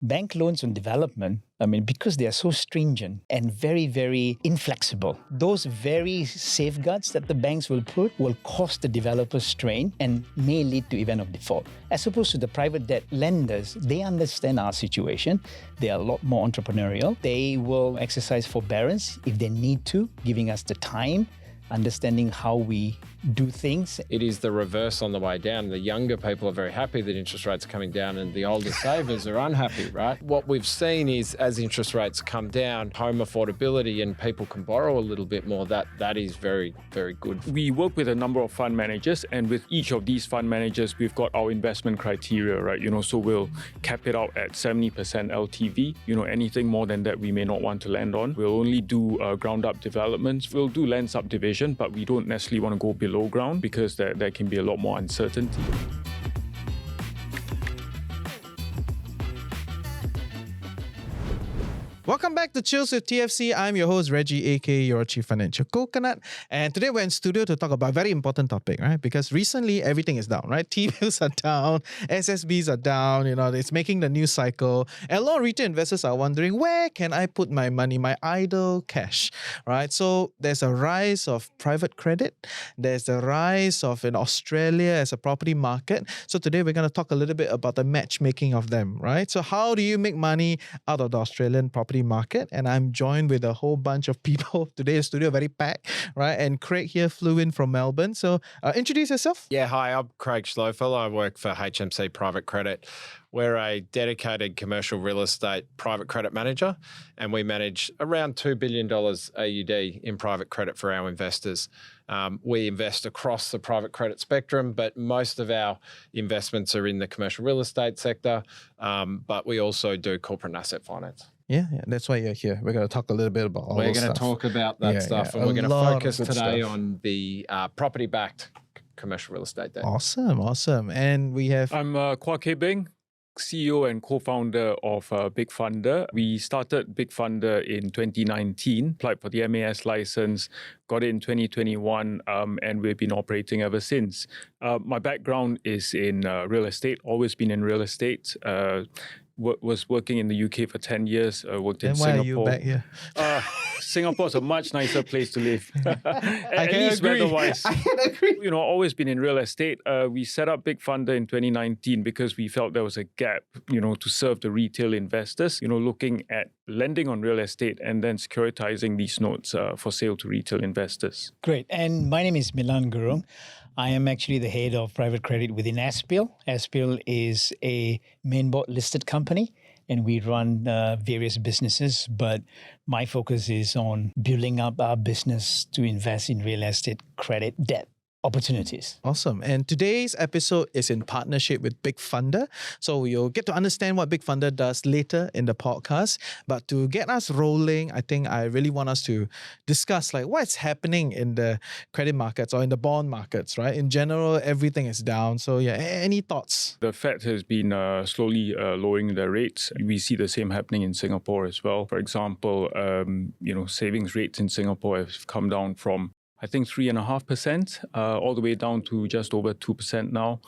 bank loans on development, because they are so stringent and very, very inflexible, those very safeguards that the banks will put will cost the developers strain and may lead to event of default. As opposed to the private debt lenders, they understand our situation. They are a lot more entrepreneurial. They will exercise forbearance if they need to, giving us the time, understanding how we do things. It is the reverse on the way down. The younger people are very happy that interest rates are coming down and the older savers are unhappy, right? What we've seen is as interest rates come down, home affordability and people can borrow a little bit more, that is very, very good. We work with a number of fund managers, and with each of these fund managers, we've got our investment criteria, right? So we'll cap it out at 70% LTV. Anything more than that, we may not want to lend on. We'll only do ground up developments. We'll do land subdivision, but we don't necessarily want to go below ground because there can be a lot more uncertainty. Welcome back to Chills with TFC. I'm your host, Reggie, aka your Chief Financial Coconut. And today we're in studio to talk about a very important topic, right? Because recently everything is down, right? T-bills are down, SSBs are down, it's making the news cycle. And a lot of retail investors are wondering, where can I put my money, my idle cash, right? So there's a rise of private credit. There's a rise of in Australia as a property market. So today we're going to talk a little bit about the matchmaking of them, right? So how do you make money out of the Australian property market? And I'm joined with a whole bunch of people. Today's studio very packed, right? And Craig here flew in from Melbourne. So introduce yourself. Yeah, hi, I'm Craig Schlofel. I work for HMC Private Credit. We're a dedicated commercial real estate private credit manager, and we manage around $2 billion AUD in private credit for our investors. We invest across the private credit spectrum, but most of our investments are in the commercial real estate sector, but we also do corporate and asset finance. Yeah, that's why you're here. We're going to talk a little bit about all We're those going to talk about that stuff, and we're going to focus today on the property-backed commercial real estate debt. Awesome. And we have... I'm Quah Kay Beng, CEO and co-founder of BigFundr. We started BigFundr in 2019, applied for the MAS license, got it in 2021, and we've been operating ever since. My background is in real estate, always been in real estate. Was working in the UK for 10 years, worked in Singapore. Why are you back here? Singapore's a much nicer place to live. I can agree. Weather-wise. I can agree. Always been in real estate. We set up BigFundr in 2019 because we felt there was a gap, to serve the retail investors, looking at lending on real estate and then securitizing these notes for sale to retail investors. Great. And my name is Meelan Gurung. I am actually the head of private credit within Aspial. Aspial is a main board listed company, and we run various businesses, but my focus is on building up our business to invest in real estate credit debt opportunities. Awesome. And today's episode is in partnership with BigFundr. So you'll get to understand what BigFundr does later in the podcast. But to get us rolling, I think I really want us to discuss what's happening in the credit markets or in the bond markets, right? In general, everything is down. So any thoughts? The Fed has been slowly lowering their rates. We see the same happening in Singapore as well. For example, savings rates in Singapore have come down from 3.5%, all the way down to just over 2% now.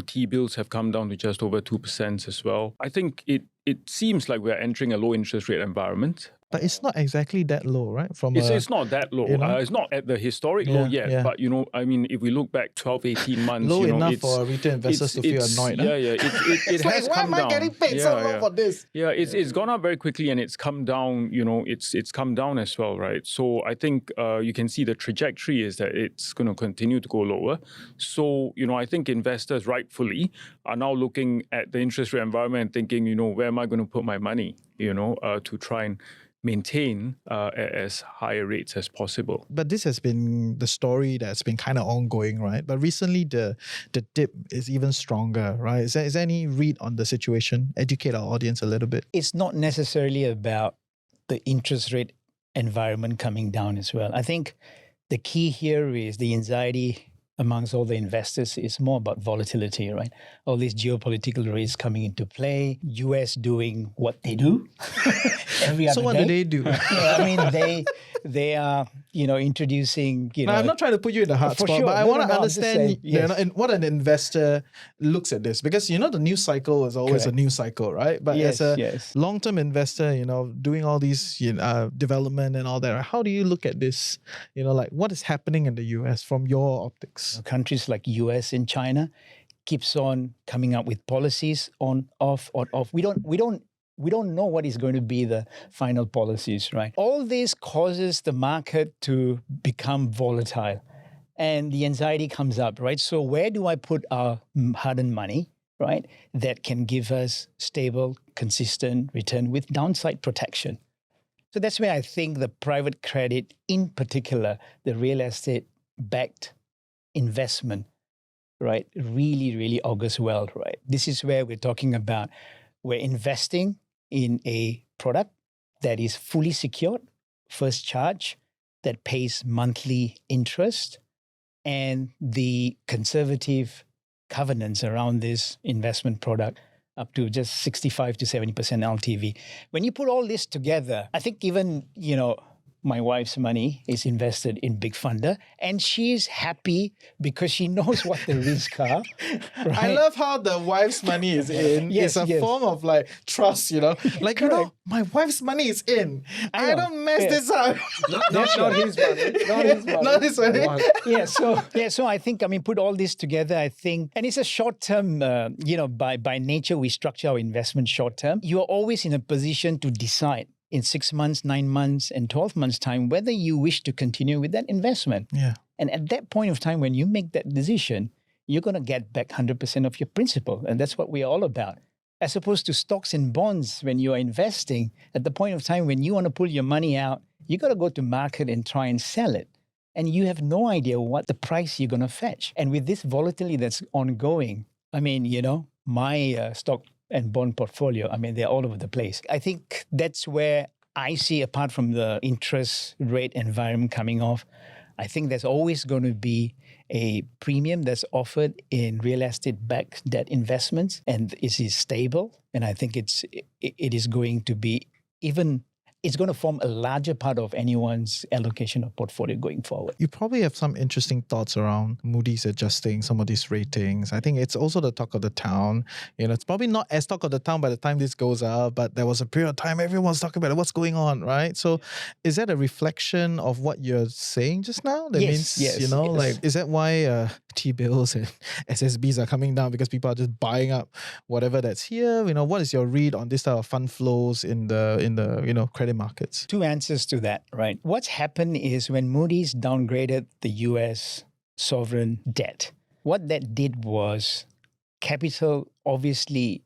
T-bills have come down to just over 2% as well. I think it seems like we're entering a low interest rate environment. But it's not exactly that low, right? It's not that low. It's not at the historic low yet. Yeah. But, if we look back 12, 18 months... low enough for retail investors to feel annoyed. It has come down. Why am I getting paid so low for this? Yeah, it's gone up very quickly and it's come down, it's come down as well, right? So I think you can see the trajectory is that it's going to continue to go lower. So, I think investors rightfully are now looking at the interest rate environment and thinking, where am I going to put my money, to try and maintain as higher rates as possible. But this has been the story that's been kind of ongoing, right? But recently the dip is even stronger, right? Is there any read on the situation? Educate our audience a little bit. It's not necessarily about the interest rate environment coming down as well. I think the key here is the anxiety amongst all the investors is more about volatility, right? All these geopolitical risks coming into play, US doing what they do every other day. So what do they do? They are, introducing, Now, I'm not trying to put you in the hard For spot, sure. but I No, want no, to no, I'm just understand saying, yes. and what an investor looks at this, because the news cycle is always Correct. a news cycle, right? But Yes, as a yes. long-term investor, doing all these development and all that, how do you look at this? Like what is happening in the US from your optics? Countries like US and China keeps on coming up with policies on, off, on, off. We don't know what is going to be the final policies, right? All this causes the market to become volatile and the anxiety comes up, right? So where do I put our hard-earned money, right, that can give us stable, consistent return with downside protection? So that's where I think the private credit, in particular, the real estate-backed investment, right, really, really augurs well, right? This is where we're talking about we're investing in a product that is fully secured, first charge, that pays monthly interest, and the conservative covenants around this investment product up to just 65 to 70% LTV. When you put all this together, I think even, my wife's money is invested in BigFundr, and she's happy because she knows what the risks are. Right? I love how the wife's money is in. Yes, it's a yes. form of like trust, Like, my wife's money is in. I I know. don't mess Yeah. this up. Not his money. Not his money. Not his money. Right. So I think, put all this together, I think, and it's a short term, by nature, we structure our investment short term. You're always in a position to decide in 6 months, 9 months, and 12 months' time whether you wish to continue with that investment. Yeah. And at that point of time, when you make that decision, you're going to get back 100% of your principal. And that's what we're all about. As opposed to stocks and bonds, when you are investing, at the point of time when you want to pull your money out, you got to go to market and try and sell it. And you have no idea what the price you're going to fetch. And with this volatility that's ongoing, my stock and bond portfolio, they're all over the place. I think that's where I see, apart from the interest rate environment coming off, I think there's always going to be a premium that's offered in real estate-backed debt investments, and it is stable. And I think it is going to be it's going to form a larger part of anyone's allocation of portfolio going forward. You probably have some interesting thoughts around Moody's adjusting some of these ratings. I think it's also the talk of the town. It's probably not as talk of the town by the time this goes out, but there was a period of time everyone's talking about what's going on, right? So is that a reflection of what you're saying just now? That Yes, means, yes. like, is that why T-bills and SSBs are coming down because people are just buying up whatever that's here? What is your read on this type of fund flows in the credit markets? Two answers to that, right? What's happened is when Moody's downgraded the US sovereign debt, what that did was capital, obviously,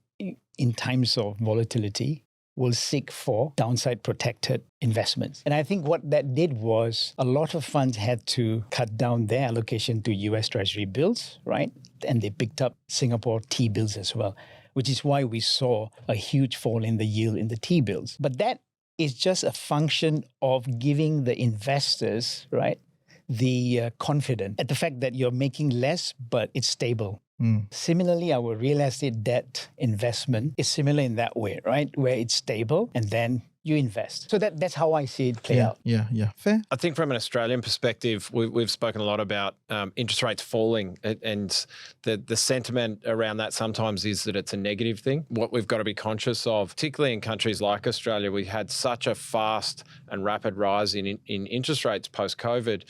in times of volatility, will seek for downside protected investments. And I think what that did was a lot of funds had to cut down their allocation to US Treasury bills, right? And they picked up Singapore T-bills as well, which is why we saw a huge fall in the yield in the T-bills. But that is just a function of giving the investors, right, the confidence at the fact that you're making less, but it's stable. Similarly, our real estate debt investment is similar in that way, right, where it's stable and then you invest. So that's how I see it play out. Yeah. Fair. I think from an Australian perspective, we've spoken a lot about interest rates falling, and the sentiment around that sometimes is that it's a negative thing. What we've got to be conscious of, particularly in countries like Australia, we had such a fast and rapid rise in interest rates post-COVID.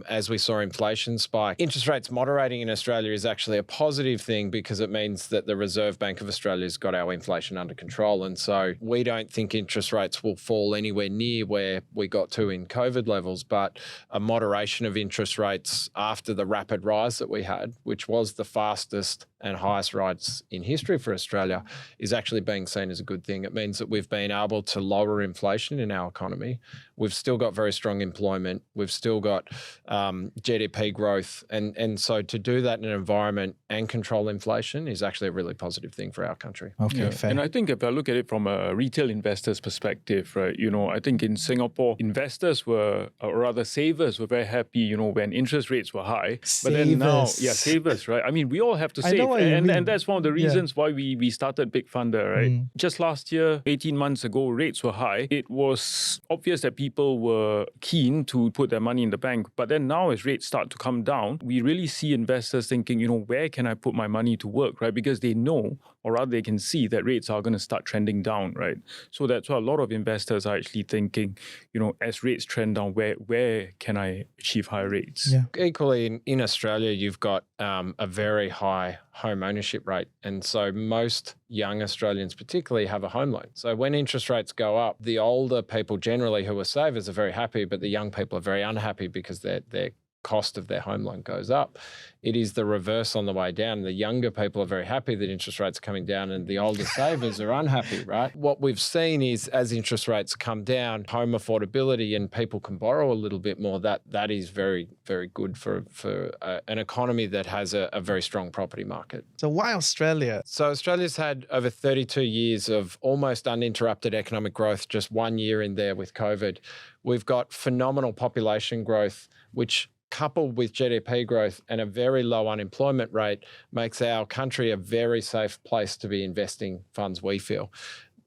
As we saw inflation spike. Interest rates moderating in Australia is actually a positive thing because it means that the Reserve Bank of Australia has got our inflation under control. And so we don't think interest rates will fall anywhere near where we got to in COVID levels, but a moderation of interest rates after the rapid rise that we had, which was the fastest and highest rise in history for Australia, is actually being seen as a good thing. It means that we've been able to lower inflation in our economy. We've still got very strong employment. We've still got GDP growth. And so to do that in an environment and control inflation is actually a really positive thing for our country. Okay, fair. And I think if I look at it from a retail investor's perspective, right, I think in Singapore, investors were, or rather savers were very happy, when interest rates were high. But then now, Savers. savers, right? We all have to save. what you and mean. that's one of the reasons why we started BigFundr, right? Just last year, 18 months ago, rates were high. It was obvious that people were keen to put their money in the bank. But then now as rates start to come down, we really see investors thinking, where can I put my money to work, right? Because they know, or rather they can see that rates are going to start trending down, right? So that's why a lot of investors are actually thinking, as rates trend down, where can I achieve higher rates? Yeah. Equally, in Australia, you've got a very high home ownership rate. And so most young Australians particularly have a home loan. So when interest rates go up, the older people generally who are savers are very happy, but the young people are very unhappy because their cost of their home loan goes up. It is the reverse on the way down. The younger people are very happy that interest rates are coming down and the older savers are unhappy, right? What we've seen is as interest rates come down, home affordability and people can borrow a little bit more, that is very, very good for an economy that has a very strong property market. So why Australia? So Australia's had over 32 years of almost uninterrupted economic growth, just 1 year in there with COVID. We've got phenomenal population growth, which coupled with GDP growth and a very low unemployment rate makes our country a very safe place to be investing funds, we feel.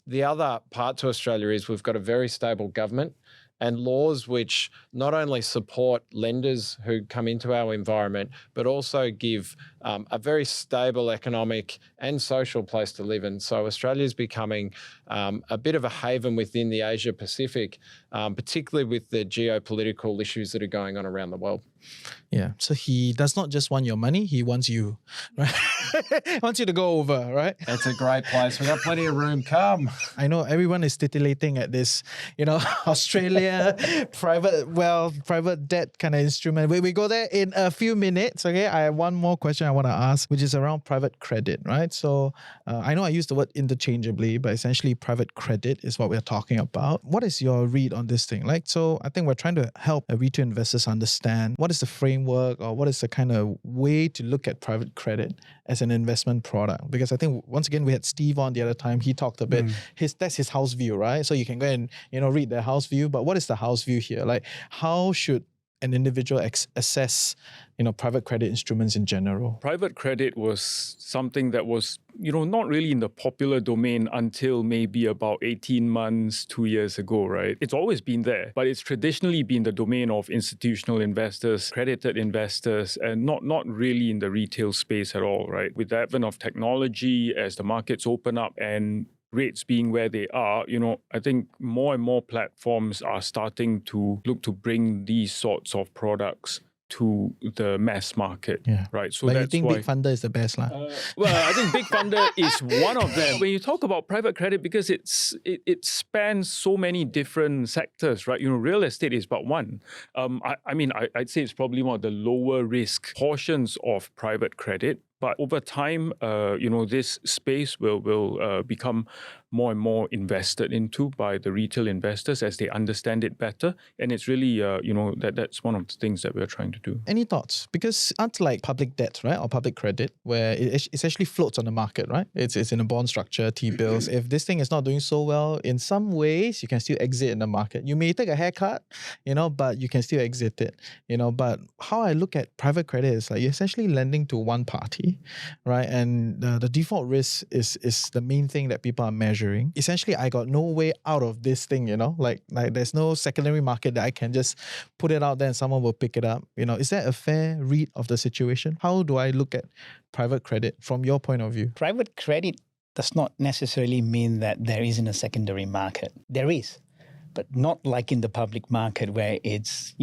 The other part to Australia is we've got a very stable government and laws which not only support lenders who come into our environment, but also give a very stable economic and social place to live in. So Australia is becoming a bit of a haven within the Asia Pacific, particularly with the geopolitical issues that are going on around the world. Yeah. So he does not just want your money, he wants you, right? Wants you to go over, right? It's a great place. We've got plenty of room. Come. I know everyone is titillating at this, Australia, private debt kind of instrument. We go there in a few minutes, okay? I have one more question I want to ask, which is around private credit, right? So I know I use the word interchangeably, but essentially private credit is what we're talking about. What is your read on this thing? So I think we're trying to help retail investors understand what is the framework or what is the kind of way to look at private credit as an investment product. Because I think, once again, we had Steve on the other time. He talked a bit. That's his house view, right? So you can go and, read their house view. But what is the house view here? Like, how should an individual assess, private credit instruments in general? Private credit was something that was, not really in the popular domain until maybe about 18 months, 2 years ago, right? It's always been there, but it's traditionally been the domain of institutional investors, accredited investors, and not really in the retail space at all, right? With the advent of technology, as the markets open up and rates being where they are, I think more and more platforms are starting to look to bring these sorts of products to the mass market, right? So but that's you think why BigFundr is the best, lah? well, I think BigFundr is one of them. When you talk about private credit, because it spans so many different sectors, right? Real estate is but one. I'd say it's probably one of the lower risk portions of private credit. But over time, this space will become more and more invested into by the retail investors as they understand it better. And it's really, that's one of the things that we're trying to do. Any thoughts? Because unlike public debt, right, or public credit, where it essentially floats on the market, right? It's in a bond structure, T-bills. If this thing is not doing so well, in some ways, you can still exit in the market. You may take a haircut, but you can still exit it, But how I look at private credit is like you're essentially lending to one party, right? And the default risk is the main thing that people are measuring. Essentially, I got no way out of this thing, like there's no secondary market that I can just put it out there and someone will pick it up. Is that a fair read of the situation? How do I look at private credit from your point of view? Private credit does not necessarily mean that there isn't a secondary market. There is, but not like in the public market where it's,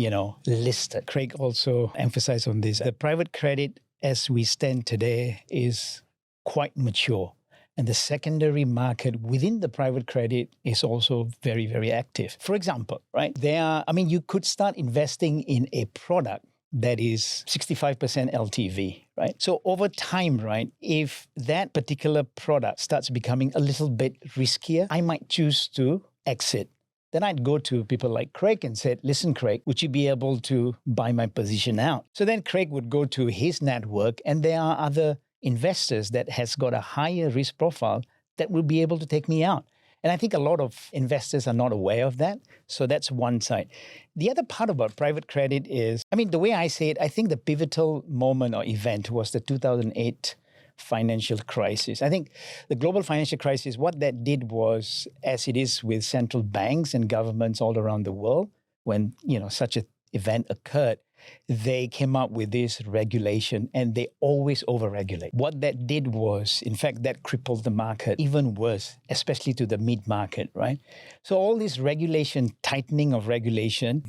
listed. Craig also emphasized on this. The private credit, as we stand today, is quite mature. And the secondary market within the private credit is also very, very active. For example, right, you could start investing in a product that is 65% LTV, right? So over time, right, if that particular product starts becoming a little bit riskier, I might choose to exit. Then I'd go to people like Craig and said, listen, Craig, would you be able to buy my position out? So then Craig would go to his network, and there are other investors that has got a higher risk profile that will be able to take me out. And I think a lot of investors are not aware of that. So that's one side. The other part about private credit is, the way I say it, I think the pivotal moment or event was the 2008 financial crisis. I think the global financial crisis, what that did was, as it is with central banks and governments all around the world, when such an event occurred, they came up with this regulation and they always overregulate. What that did was, in fact, that crippled the market even worse, especially to the mid-market, right? So all this regulation, tightening of regulation,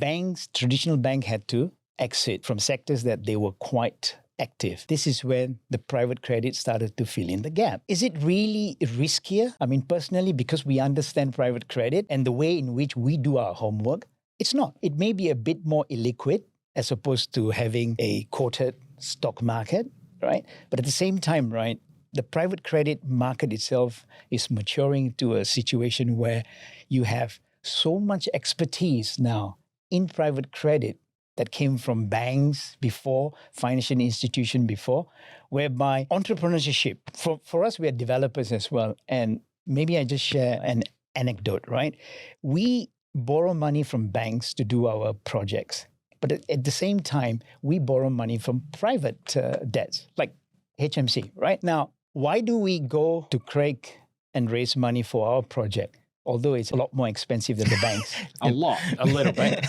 traditional bank had to exit from sectors that they were quite active. This is when the private credit started to fill in the gap. Is it really riskier? I mean, personally, because we understand private credit and the way in which we do our homework, it's not. It may be a bit more illiquid as opposed to having a quoted stock market, right? But at the same time, right, the private credit market itself is maturing to a situation where you have so much expertise now in private credit that came from banks before, financial institution before, whereby entrepreneurship, for us, we are developers as well. And maybe I just share an anecdote, right? We borrow money from banks to do our projects. But at the same time, we borrow money from private debts, like HMC, right? Now, why do we go to Craig and raise money for our project? Although it's a lot more expensive than the banks. A little bit.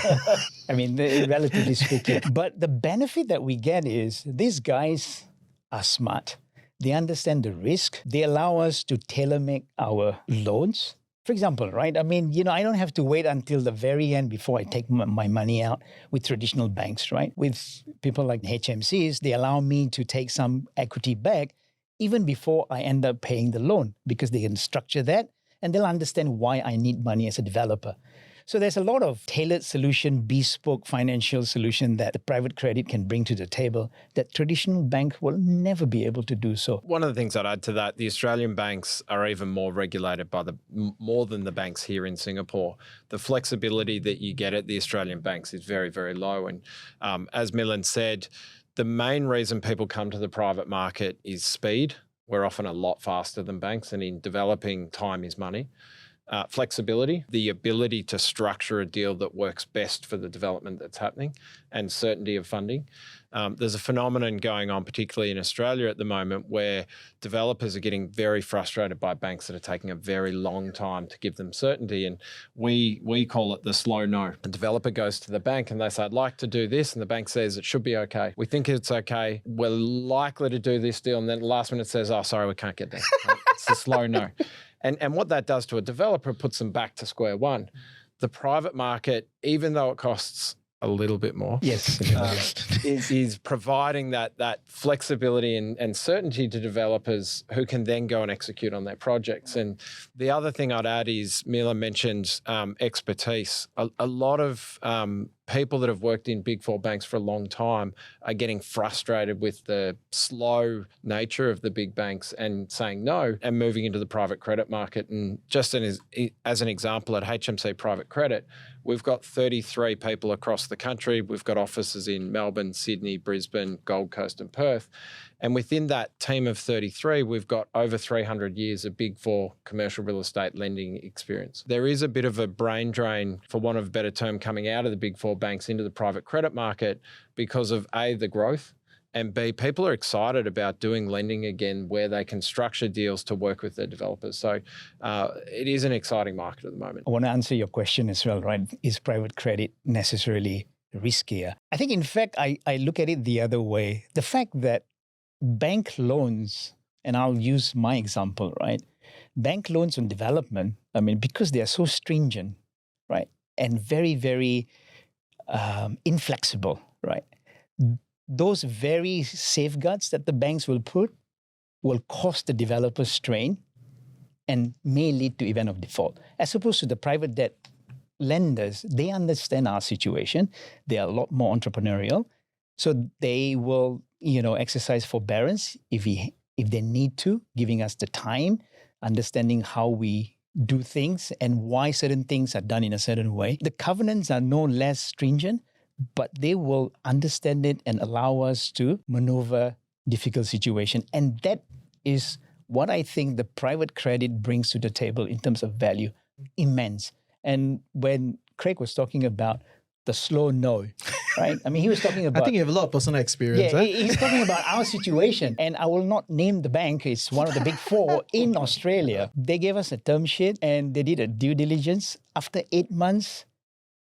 I mean, relatively speaking. But the benefit that we get is these guys are smart. They understand the risk. They allow us to tailor-make our loans. For example, right? I mean, I don't have to wait until the very end before I take my money out with traditional banks, right? With people like HMCs, they allow me to take some equity back even before I end up paying the loan because they can structure that and they'll understand why I need money as a developer. So there's a lot of tailored solution, bespoke financial solution that the private credit can bring to the table that traditional bank will never be able to do so. One of the things I'd add to that, the Australian banks are even more regulated by more than the banks here in Singapore. The flexibility that you get at the Australian banks is very, very low. And as Meelan said, the main reason people come to the private market is speed. We're often a lot faster than banks, and in developing, time is money. Flexibility, the ability to structure a deal that works best for the development that's happening, and certainty of funding. There's a phenomenon going on, particularly in Australia at the moment, where developers are getting very frustrated by banks that are taking a very long time to give them certainty. And we call it the slow no. A developer goes to the bank and they say, I'd like to do this. And the bank says it should be okay. We think it's okay. We're likely to do this deal. And then last minute says, oh, sorry, we can't get there. Right? It's a slow no. And what that does to a developer, puts them back to square one. The private market, even though it costs a little bit more, yes, is providing that flexibility and certainty to developers who can then go and execute on their projects. And the other thing I'd add is Meelan mentioned expertise. A lot of people that have worked in Big Four banks for a long time are getting frustrated with the slow nature of the big banks and saying no and moving into the private credit market. And just as an example, at HMC Private Credit, we've got 33 people across the country. We've got offices in Melbourne, Sydney, Brisbane, Gold Coast and Perth. And within that team of 33, we've got over 300 years of Big Four commercial real estate lending experience. There is a bit of a brain drain, for want of a better term, coming out of the Big Four banks into the private credit market because of A, the growth, and B, people are excited about doing lending again where they can structure deals to work with their developers. So it is an exciting market at the moment. I want to answer your question as well, right? Is private credit necessarily riskier? I think, in fact, I look at it the other way. The fact that bank loans, and I'll use my example, right? Bank loans on development, I mean, because they are so stringent, right? And very, very inflexible, right? Those very safeguards that the banks will put will cost the developer strain and may lead to event of default. As opposed to the private debt lenders, they understand our situation. They are a lot more entrepreneurial. So they will, exercise forbearance if they need to, giving us the time, understanding how we do things and why certain things are done in a certain way. The covenants are no less stringent, but they will understand it and allow us to maneuver difficult situation. And that is what I think the private credit brings to the table in terms of value, immense. And when Craig was talking about the slow no, right? I mean, he was talking I about. think you have a lot of personal experience. Yeah, Huh? he's talking about our situation. And I will not name the bank. It's one of the big four in Australia. They gave us a term sheet and they did a due diligence. After 8 months,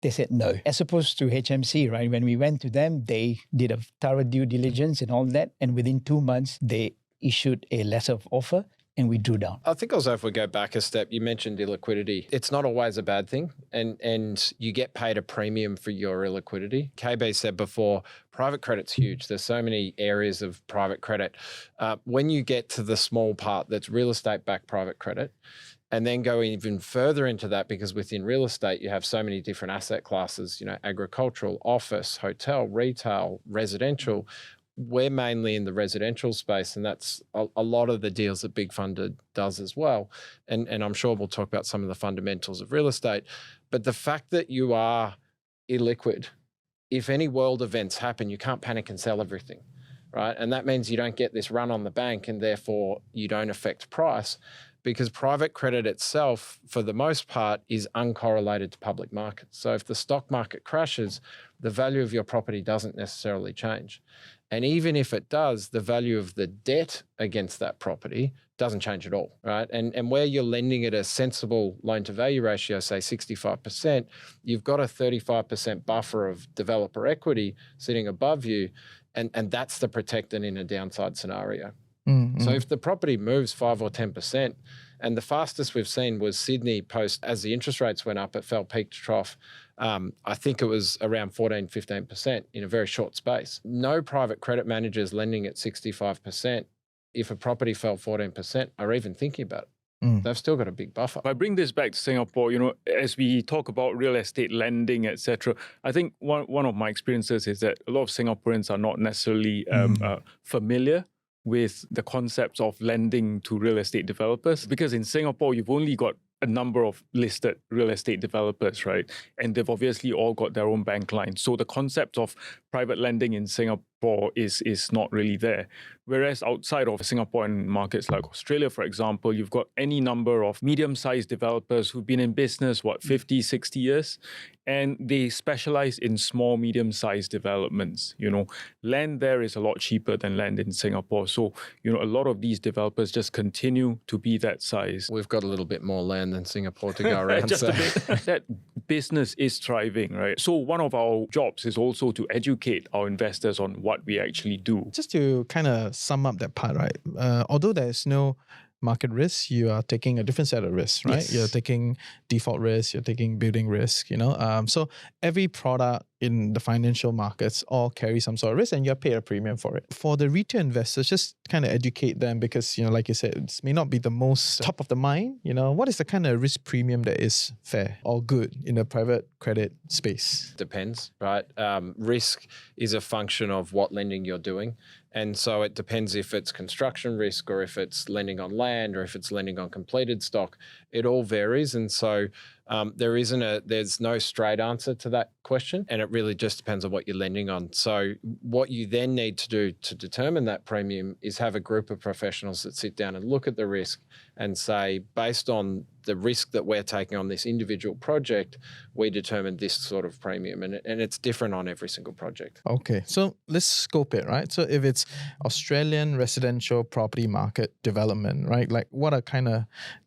they said no. As opposed to HMC, right? When we went to them, they did a thorough due diligence and all that. And within 2 months, they issued a letter of offer and we drew down. I think also if we go back a step, you mentioned illiquidity. It's not always a bad thing, and you get paid a premium for your illiquidity. KB said before, private credit's huge. There's so many areas of private credit. When you get to the small part that's real estate-backed private credit, and then go even further into that, because within real estate, you have so many different asset classes, agricultural, office, hotel, retail, residential. We're mainly in the residential space, and that's a lot of the deals that BigFundr does as well. And I'm sure we'll talk about some of the fundamentals of real estate. But the fact that you are illiquid, if any world events happen, you can't panic and sell everything, right? And that means you don't get this run on the bank, and therefore you don't affect price, because private credit itself, for the most part, is uncorrelated to public markets. So if the stock market crashes, the value of your property doesn't necessarily change. And even if it does, the value of the debt against that property doesn't change at all, right? And where you're lending at a sensible loan-to-value ratio, say 65%, you've got a 35% buffer of developer equity sitting above you, and that's the protectant in a downside scenario. Mm-hmm. So if the property moves 5 or 10%, and the fastest we've seen was Sydney post, as the interest rates went up, it fell peak to trough. I think it was around 14, 15% in a very short space. No private credit managers lending at 65%, if a property fell 14%, are even thinking about it. They've still got a big buffer. If I bring this back to Singapore, as we talk about real estate lending, etc., I think one of my experiences is that a lot of Singaporeans are not necessarily familiar with the concepts of lending to real estate developers, because in Singapore, you've only got a number of listed real estate developers, right? And they've obviously all got their own bank lines. So the concept of private lending in Singapore is not really there. Whereas outside of Singapore and markets like Australia, for example, you've got any number of medium-sized developers who've been in business, 50, 60 years, and they specialize in small, medium-sized developments. Land there is a lot cheaper than land in Singapore. So, a lot of these developers just continue to be that size. We've got a little bit more land than Singapore to go around. Just a bit. That business is thriving, right? So one of our jobs is also to educate our investors on what we actually do. Just to kind of sum up that part, right? Although there's no market risk, you are taking a different set of risks, right? Yes. You're taking default risk, you're taking building risk, So every product in the financial markets all carry some sort of risk, and you're paid a premium for it. For the retail investors, just kind of educate them, because, like you said, it may not be the most top of the mind. What is the kind of risk premium that is fair or good in the private credit space? Depends, right? Risk is a function of what lending you're doing. And so it depends if it's construction risk, or if it's lending on land, or if it's lending on completed stock. It all varies. And so there's no straight answer to that question. And it really just depends on what you're lending on. So what you then need to do to determine that premium is have a group of professionals that sit down and look at the risk and say, based on the risk that we're taking on this individual project, we determine this sort of premium. And it's different on every single project. Okay, so let's scope it, right? So if it's Australian residential property market development, right? Like, what are kind of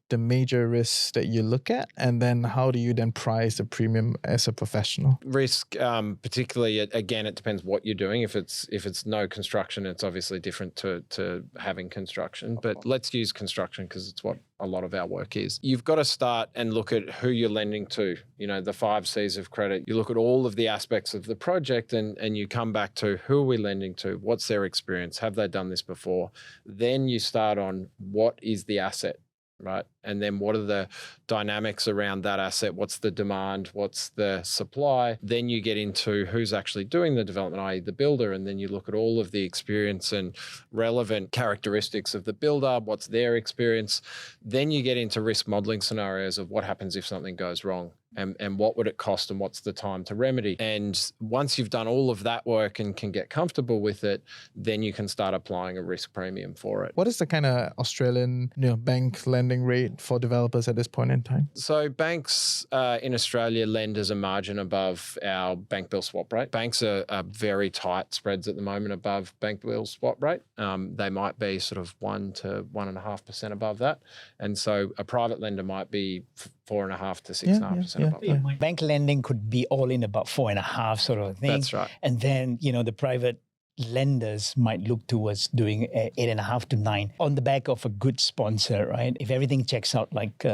the major risks that you look at, and then how do you then price the premium as a professional? Risk, particularly, again, it depends what you're doing. If it's no construction, it's obviously different to having construction. But let's use construction because it's what a lot of our work is. You've got to start and look at who you're lending to, the 5 C's of credit. You look at all of the aspects of the project and you come back to who are we lending to? What's their experience? Have they done this before? Then you start on what is the asset, right? And then what are the dynamics around that asset? What's the demand? What's the supply? Then you get into who's actually doing the development, i.e. the builder. And then you look at all of the experience and relevant characteristics of the builder. What's their experience? Then you get into risk modeling scenarios of what happens if something goes wrong. and what would it cost and what's the time to remedy. And once you've done all of that work and can get comfortable with it, then you can start applying a risk premium for it. What is the kind of Australian bank lending rate for developers at this point in time? So banks in Australia lend as a margin above our bank bill swap rate. Banks are very tight spreads at the moment above bank bill swap rate. They might be sort of 1 to 1.5% above that. And so a private lender might be 4.5 to 6.5% above that. Bank lending could be all in about 4.5 sort of thing. That's right. And then, the private lenders might look towards doing 8.5 to 9 on the back of a good sponsor, right? If everything checks out like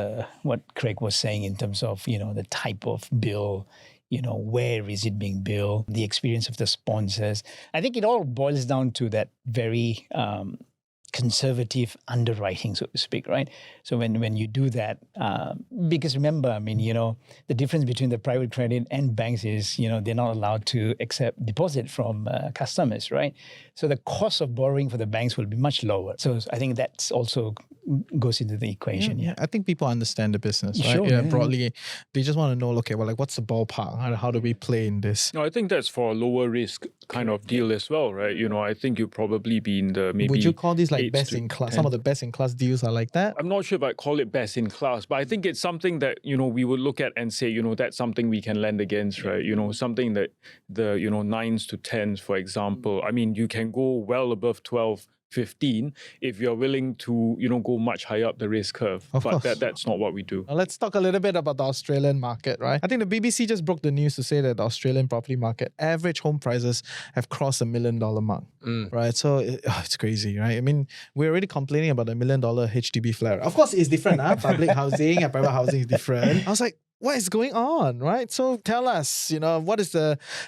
what Craig was saying in terms of, the type of bill, where is it being billed, the experience of the sponsors. I think it all boils down to that very conservative underwriting, so to speak, right? So when you do that, because remember, the difference between the private credit and banks is, they're not allowed to accept deposit from customers, right? So the cost of borrowing for the banks will be much lower. So I think that's also goes into the equation. Yeah. I think people understand the business, right? Sure, Broadly, they just want to know, okay, well, like what's the ballpark? How do we play in this? No, I think that's for a lower risk kind of deal as well, right? I think you'll probably be in the maybe. Would you call these like 8 best to in class? 10. Some of the best in class deals are like that. I'm not sure if I'd call it best in class, but I think it's something that, we would look at and say, that's something we can lend against, right? Something that the, 9s to 10s, for example. I mean, you can go well above 12, 15 if you're willing to, go much higher up the risk curve. Of but course. that's not what we do. Now let's talk a little bit about the Australian market, right? I think the BBC just broke the news to say that the Australian property market, average home prices have crossed $1 million mark, right? So it's crazy, right? I mean, we're already complaining about the $1 million HDB flat. Of course, it's different, huh? Public housing and private housing is different. I was like, what is going on, right? So tell us, what is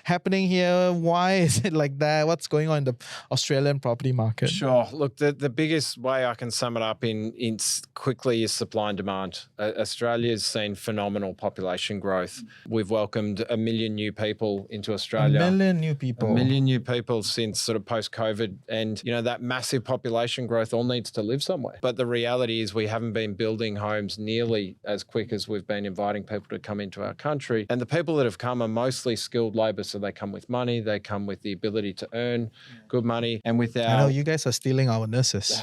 happening here? Why is it like that? What's going on in the Australian property market? Sure. Look, the biggest way I can sum it up in quickly is supply and demand. Australia's seen phenomenal population growth. We've welcomed 1 million new people into Australia. 1 million new people. 1 million new people since sort of post-COVID. And, that massive population growth all needs to live somewhere. But the reality is we haven't been building homes nearly as quick as we've been inviting people to come into our country. And the people that have come are mostly skilled labour, so they come with money, they come with the ability to earn good money. And with I know you guys are stealing our nurses.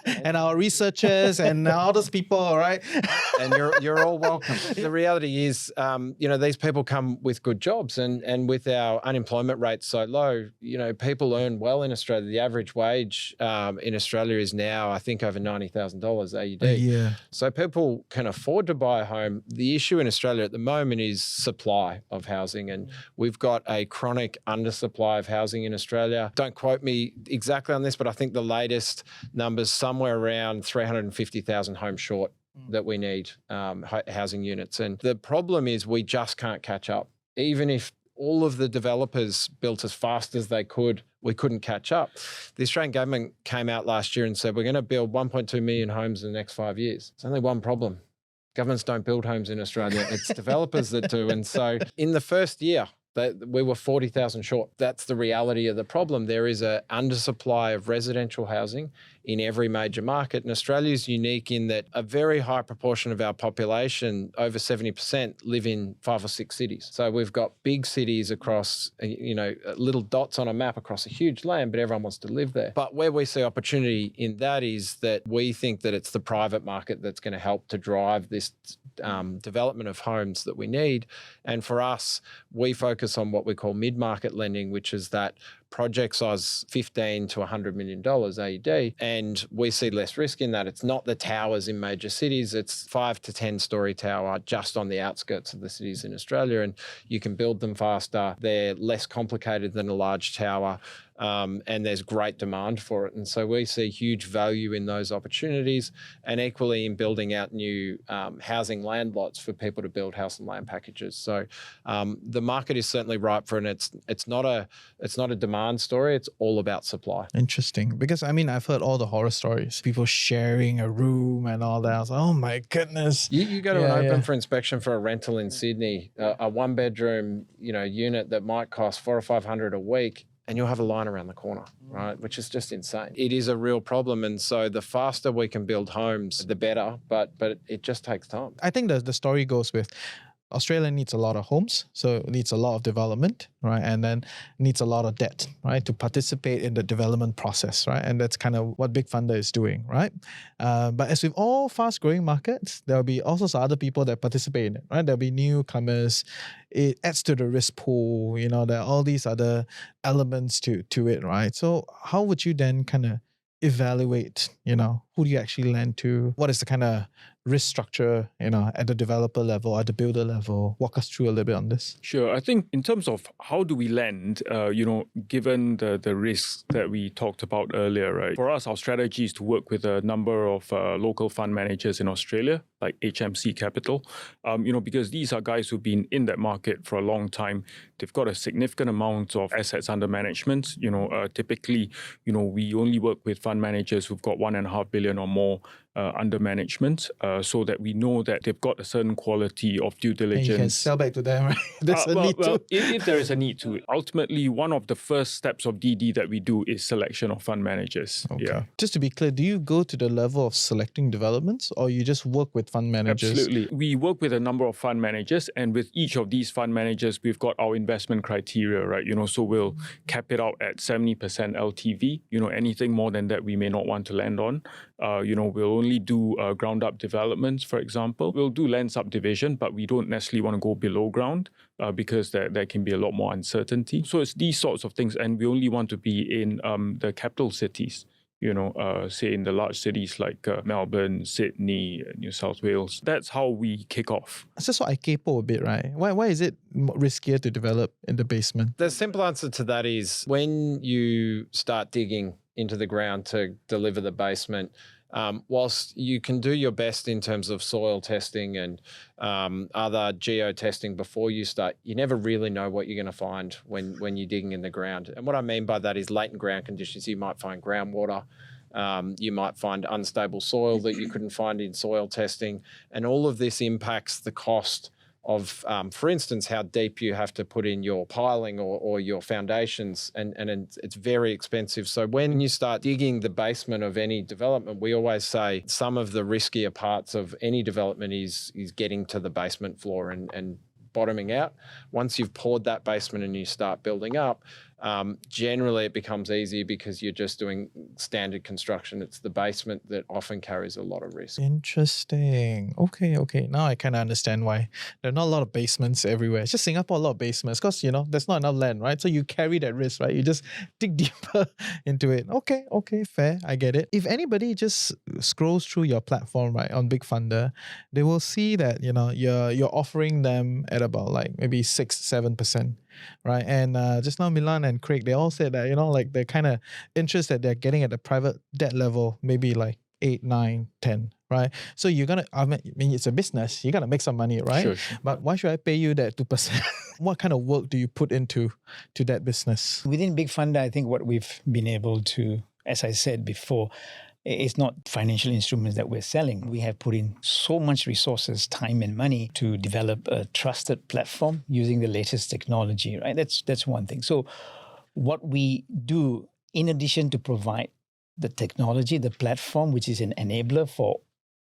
And our researchers and all those people, right? And you're all welcome. The reality is, these people come with good jobs, and with our unemployment rate so low, people earn well in Australia. The average wage in Australia is now, I think, over $90,000 AUD. Yeah. So people can afford to buy a home. The issue in Australia at the moment is supply of housing, and we've got a chronic undersupply of housing in Australia. Don't quote me exactly on this, but I think the latest numbers somewhere around 350,000 homes short that we need housing units. And the problem is we just can't catch up. Even if all of the developers built as fast as they could, we couldn't catch up. The Australian government came out last year and said, we're going to build 1.2 million homes in the next 5 years. There's only one problem. Governments don't build homes in Australia. It's developers that do. And so in the first year, we were 40,000 short. That's the reality of the problem. There is an undersupply of residential housing in every major market. And Australia is unique in that a very high proportion of our population, over 70%, live in 5 or 6 cities. So we've got big cities across, little dots on a map across a huge land, but everyone wants to live there. But where we see opportunity in that is that we think that it's the private market that's going to help to drive this development of homes that we need. And for us, we focus on what we call mid-market lending, which is that project size $15 to $100 million AUD, and we see less risk in that. It's not the towers in major cities. It's 5 to 10 story tower just on the outskirts of the cities in Australia, and you can build them faster. They're less complicated than a large tower. And there's great demand for it. And so we see huge value in those opportunities, and equally in building out new housing land lots for people to build house and land packages. So the market is certainly ripe for it. It's not a demand story. It's all about supply. Interesting. Because I've heard all the horror stories. People sharing a room and all that. I was like, oh my goodness. You go to an open for inspection for a rental in Sydney, a 1-bedroom unit that might cost $400 or $500 a week, and you'll have a line around the corner, right? Which is just insane. It is a real problem. And so the faster we can build homes, the better, but it just takes time. I think the story goes with Australia needs a lot of homes, so it needs a lot of development, right? And then needs a lot of debt, right, to participate in the development process, right? And that's kind of what BigFundr is doing, right? But as with all fast-growing markets, there'll be all sorts of other people that participate in it, right? There'll be newcomers. It adds to the risk pool. There are all these other elements to it, right? So how would you then kind of evaluate, who do you actually lend to? What is the kind of risk structure, at the developer level, at the builder level? Walk us through a little bit on this. Sure. I think in terms of how do we lend, given the risks that we talked about earlier, right? For us, our strategy is to work with a number of local fund managers in Australia, like HMC Capital, because these are guys who've been in that market for a long time. They've got a significant amount of assets under management. Typically, we only work with fund managers who've got 1.5 billion or more under management, so that we know that they've got a certain quality of due diligence. And you can sell back to them, right? There's a need to. If there is a need to. Ultimately, one of the first steps of DD that we do is selection of fund managers. Okay. Yeah. Just to be clear, do you go to the level of selecting developments, or you just work with fund managers? Absolutely. We work with a number of fund managers, and with each of these fund managers, we've got our investment criteria, right? So we'll cap it out at 70% LTV. Anything more than that, we may not want to lend on. We'll only do ground up developments, for example. We'll do land subdivision, but we don't necessarily want to go below ground because there can be a lot more uncertainty. So it's these sorts of things, and we only want to be in the capital cities. Say in the large cities like Melbourne, Sydney, New South Wales. That's how we kick off. It's just what I capo a bit, right? Why is it riskier to develop in the basement? The simple answer to that is when you start digging into the ground to deliver the basement, whilst you can do your best in terms of soil testing and other geo testing before you start, you never really know what you're going to find when you're digging in the ground. And what I mean by that is latent ground conditions. You might find groundwater. You might find unstable soil that you couldn't find in soil testing. And all of this impacts the cost of, for instance, how deep you have to put in your piling or your foundations, and it's very expensive. So when you start digging the basement of any development, we always say some of the riskier parts of any development is getting to the basement floor and bottoming out. Once you've poured that basement and you start building up, generally it becomes easy because you're just doing standard construction. It's the basement that often carries a lot of risk. Interesting. Okay. Now I kind of understand why there are not a lot of basements everywhere. It's just Singapore, a lot of basements because, there's not enough land, right? So you carry that risk, right? You just dig deeper into it. Okay, fair. I get it. If anybody just scrolls through your platform, right, on BigFundr, they will see that, you're offering them at about like maybe 6-7%. Right. And just now Meelan and Craig, they all said that, like the kind of interest that they're getting at the private debt level, maybe like 8, 9, 10, right? So you're going to, I mean, it's a business. You're going to make some money, right? Sure. But why should I pay you that 2%? What kind of work do you put into that business? Within BigFundr, I think what we've been able to, as I said before, it's not financial instruments that we're selling. We have put in so much resources, time and money to develop a trusted platform using the latest technology, right? That's one thing. So what we do, in addition to provide the technology, the platform, which is an enabler for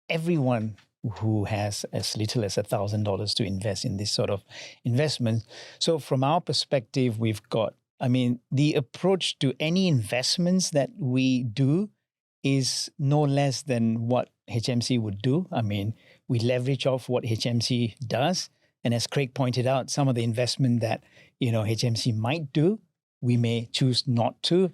everyone who has as little as $1,000 to invest in this sort of investment. So from our perspective, we've got, the approach to any investments that we do is no less than what HMC would do. We leverage off what HMC does. And as Craig pointed out, some of the investment that, HMC might do, we may choose not to,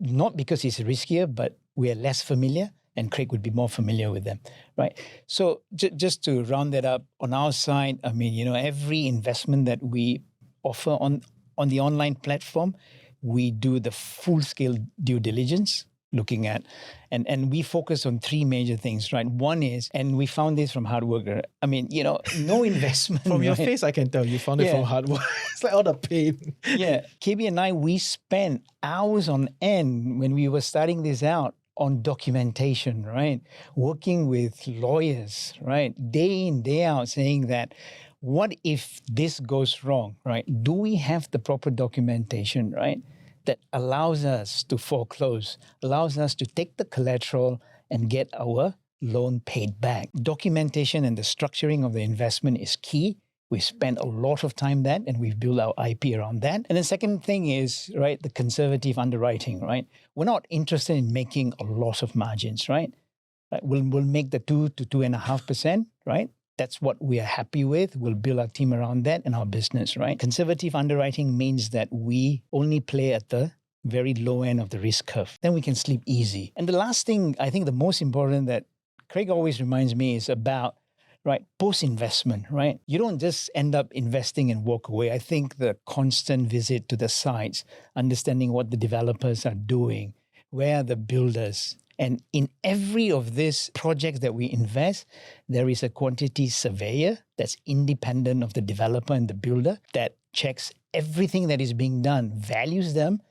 not because it's riskier, but we are less familiar and Craig would be more familiar with them, right? So just to round that up, on our side, every investment that we offer on the online platform, we do the full-scale due diligence, looking at, and we focus on three major things, right? One is, and we found this from hard work, no investment. From your face, I can tell you found it from hard work. It's like all the pain. Yeah. KB and I, we spent hours on end when we were starting this out on documentation, right? Working with lawyers, right? Day in, day out, saying that, what if this goes wrong, right? Do we have the proper documentation, right? That allows us to foreclose, allows us to take the collateral and get our loan paid back. Documentation and the structuring of the investment is key. We spent a lot of time that, and we've built our IP around that. And the second thing is, right, the conservative underwriting, right? We're not interested in making a lot of margins, right? We'll make the 2 to 2.5%, right? That's what we are happy with. We'll build our team around that and our business, right? Conservative underwriting means that we only play at the very low end of the risk curve. Then we can sleep easy. And the last thing, I think the most important that Craig always reminds me is about, right, post-investment, right? You don't just end up investing and walk away. I think the constant visit to the sites, understanding what the developers are doing, where are the builders, and in every of these projects that we invest, there is a quantity surveyor that's independent of the developer and the builder that checks everything that is being done, values them,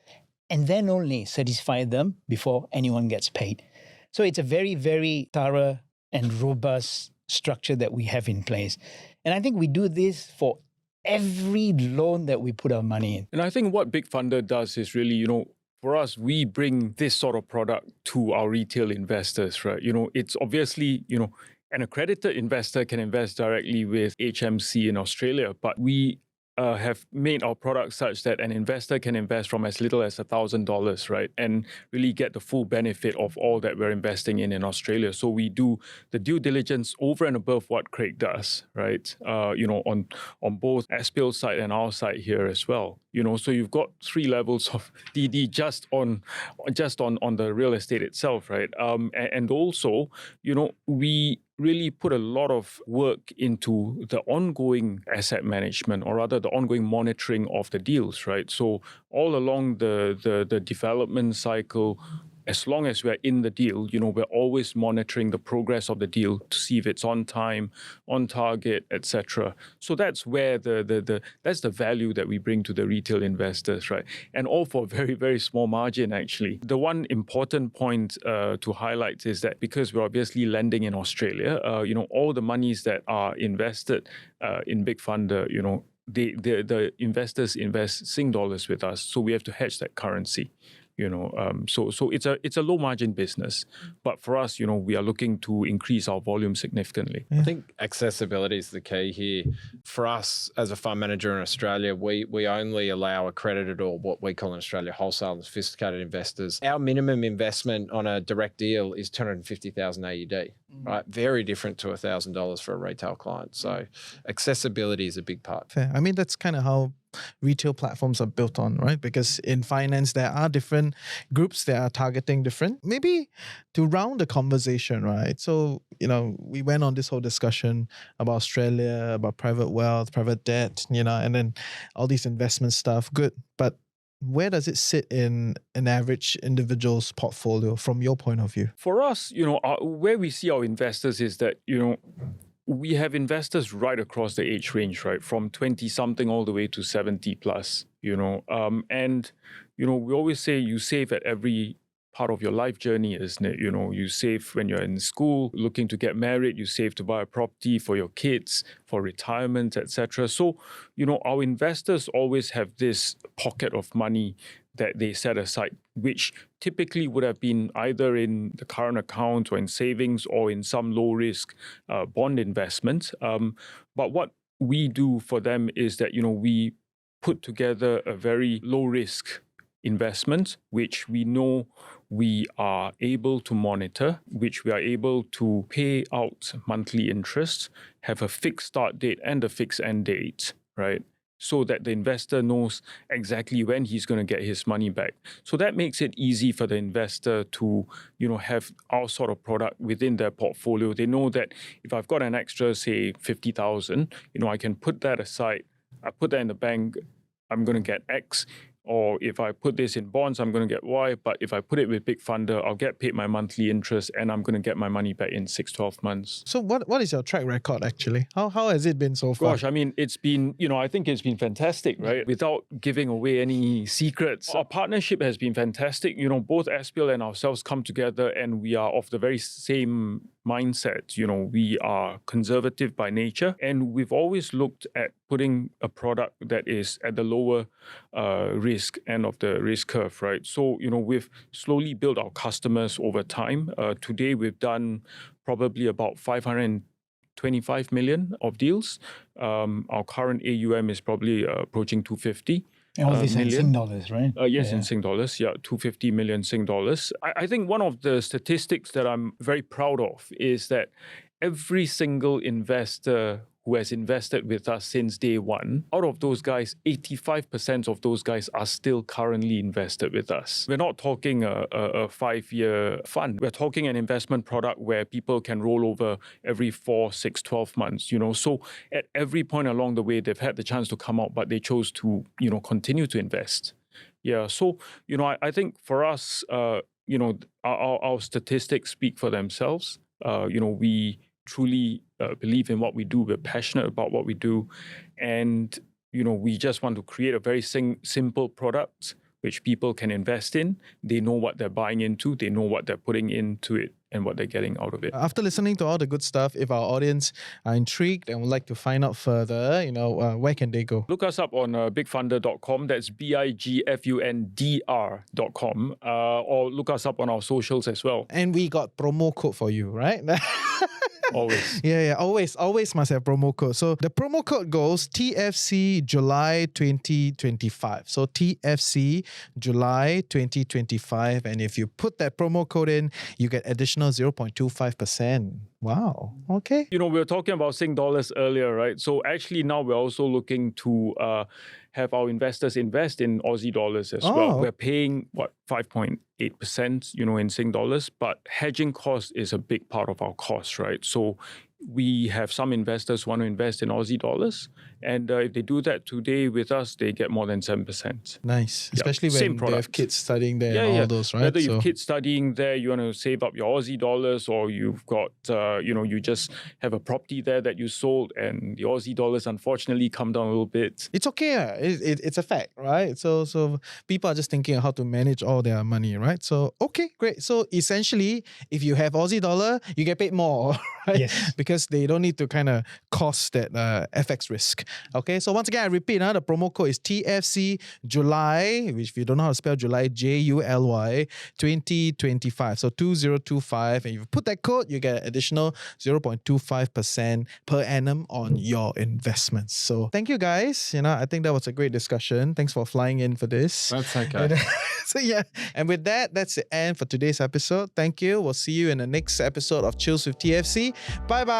and then only satisfy them before anyone gets paid. So it's a very, very thorough and robust structure that we have in place. And I think we do this for every loan that we put our money in. And I think what BigFundr does is really, for us, we bring this sort of product to our retail investors, right? It's obviously, an accredited investor can invest directly with HMC in Australia, but we have made our product such that an investor can invest from as little as $1,000, right? And really get the full benefit of all that we're investing in Australia. So we do the due diligence over and above what Craig does, right? On both Aspial's side and our side here as well. So you've got 3 levels of DD just on the real estate itself, right? And also, we really put a lot of work into the ongoing asset management, or rather the ongoing monitoring of the deals, right? So all along the development cycle, as long as we're in the deal, we're always monitoring the progress of the deal to see if it's on time, on target, etc. So that's where that's the value that we bring to the retail investors, right? And all for a very, very small margin, actually. The one important point to highlight is that because we're obviously lending in Australia, all the monies that are invested in BigFundr, the investors invest Sing dollars with us, so we have to hedge that currency. So it's a low margin business, but for us, we are looking to increase our volume significantly. I think accessibility is the key here. For us as a fund manager in Australia, we only allow accredited, or what we call in Australia wholesale and sophisticated investors. Our minimum investment on a direct deal is 250,000 AUD, right? Very different to $1,000 for a retail client. So accessibility is a big part. Fair. I mean, that's kind of how retail platforms are built on, right? Because in finance, there are different groups that are targeting different. Maybe to round the conversation, right? So, we went on this whole discussion about Australia, about private wealth, private debt, and then all these investment stuff. Good. But where does it sit in an average individual's portfolio from your point of view? For us, where we see our investors is that, we have investors right across the age range, right? From 20-something all the way to 70 plus, and, we always say you save at every part of your life journey, isn't it? You save when you're in school, looking to get married, you save to buy a property for your kids, for retirement, etc. So, our investors always have this pocket of money that they set aside, which typically would have been either in the current account or in savings or in some low-risk bond investment. But what we do for them is that, we put together a very low-risk investment, which we know we are able to monitor, which we are able to pay out monthly interest, have a fixed start date and a fixed end date, right? So that the investor knows exactly when he's going to get his money back. So that makes it easy for the investor to, have our sort of product within their portfolio. They know that if I've got an extra, say, 50,000, I can put that aside. I put that in the bank, I'm going to get X. Or if I put this in bonds, I'm going to get Y. But if I put it with BigFundr, I'll get paid my monthly interest and I'm going to get my money back in 6-12 months. So what is your track record actually? How has it been so far? Gosh, I mean, it's been, I think it's been fantastic, right? Without giving away any secrets. Our partnership has been fantastic. Both Aspial and ourselves come together and we are of the very same mindset. We are conservative by nature and we've always looked at putting a product that is at the lower risk end of the risk curve, right? So, we've slowly built our customers over time. Today, we've done probably about 520 25 million of deals. Our current AUM is probably approaching 250. And all this in million. Sing dollars, right? Yes, in Sing dollars. Yeah, 250 million Sing dollars. I think one of the statistics that I'm very proud of is that every single investor who has invested with us since day one, out of those guys, 85% of those guys are still currently invested with us. We're not talking a 5-year fund. We're talking an investment product where people can roll over every 4, 6, 12 months, So at every point along the way, they've had the chance to come out, but they chose to, continue to invest. Yeah. So, I think for us, our statistics speak for themselves. We truly believe in what we do. We're passionate about what we do. And, we just want to create a very simple product which people can invest in. They know what they're buying into. They know what they're putting into it and what they're getting out of it. After listening to all the good stuff, if our audience are intrigued and would like to find out further, where can they go? Look us up on BigFundr.com. That's BigFundr.com. Or look us up on our socials as well. And we got promo code for you, right? Always. Yeah. Always must have promo code. So the promo code goes TFC July 2025. So TFC July 2025. And if you put that promo code in, you get additional 0.25%. Wow. Okay. We were talking about Sing dollars earlier, right? So actually now we're also looking to have our investors invest in Aussie dollars as well. We're paying 5.8%, in Sing dollars, but hedging cost is a big part of our cost, right? So we have some investors who want to invest in Aussie dollars, and if they do that today with us, they get more than 7%. Nice, especially when they have kids studying there and all those, right? Whether you have kids studying there, you want to save up your Aussie dollars, or you've got, you just have a property there that you sold, and the Aussie dollars unfortunately come down a little bit. It's okay, it's a fact, right? So people are just thinking of how to manage all their money, right? So okay, great. So essentially, if you have Aussie dollar, you get paid more, right? Yes. Because they don't need to kind of cost that FX risk. Okay, so once again, I repeat, the promo code is TFC July, which if you don't know how to spell July, JULY 2025. So 2025, and if you put that code, you get additional 0.25% per annum on your investments. So thank you guys. I think that was a great discussion. Thanks for flying in for this. That's okay. So and with that, that's the end for today's episode. Thank you. We'll see you in the next episode of Chills with TFC. Bye-bye.